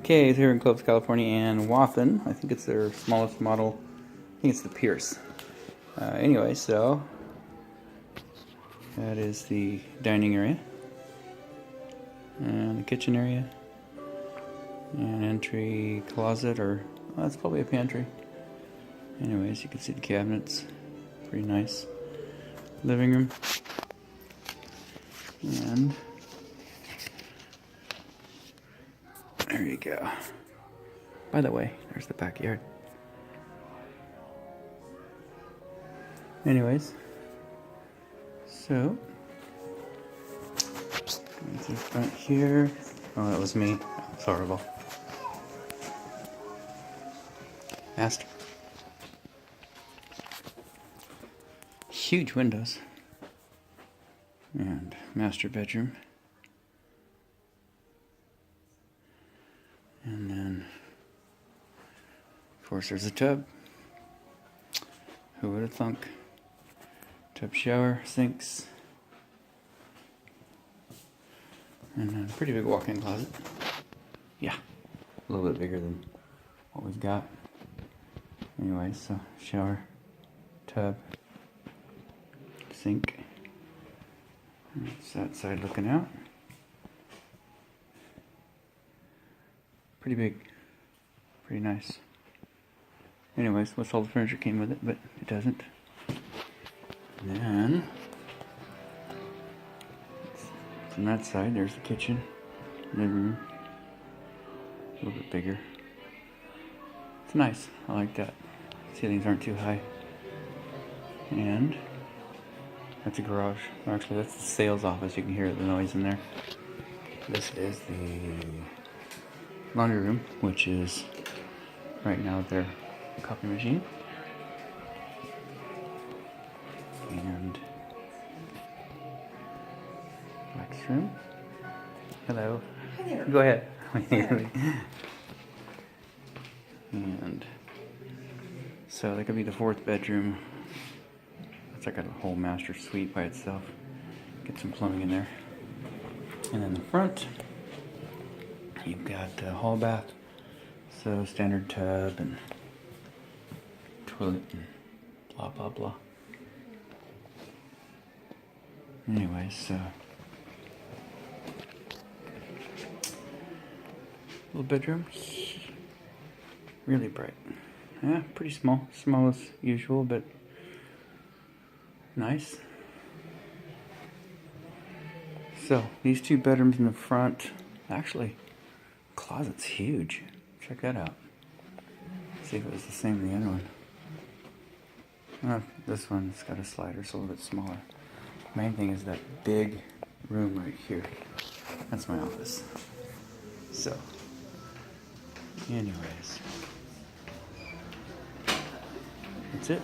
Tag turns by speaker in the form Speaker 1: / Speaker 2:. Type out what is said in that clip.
Speaker 1: Okay, it's here in Clovis, California, and Wathen. I think it's their smallest model. I think it's the Pearce. Anyway, so that is the dining area and the kitchen area and entry closet, or well, that's probably a pantry. Anyways, you can see the cabinets. Pretty nice. Living room. And there you go. By the way, there's the backyard. Anyways, so there's the front here. Oh, that was me. It's horrible. Master. Huge windows. And master bedroom. And then, of course, there's a tub. Who would have thunk? Tub, shower, sinks. And then a pretty big walk-in closet. Yeah, a little bit bigger than what we've got. Anyway, so shower, tub, sink. It's that side looking out. Pretty big, pretty nice. Anyways, what's all the furniture came with it, but it doesn't. And then from that side, there's the kitchen, living room, a little bit bigger. It's nice. I like that. Ceilings aren't too high. And that's a garage. Actually, that's the sales office. You can hear the noise in there. This is the laundry room, which is right now their copy machine. And next room. Hello.
Speaker 2: Hi there.
Speaker 1: Go ahead. And so that could be the fourth bedroom. It's like a whole master suite by itself. Get some plumbing in there. And in the front, you've got a hall bath. So standard tub and toilet and blah blah blah. Anyways, so little bedroom, really bright. Yeah, pretty small, small as usual, but nice. So these two bedrooms in the front, actually, closet's huge. Check that out. See if it was the same as the other one. This one's got a slider, so a little bit smaller. Main thing is that big room right here. That's my office. So, anyways, that's it.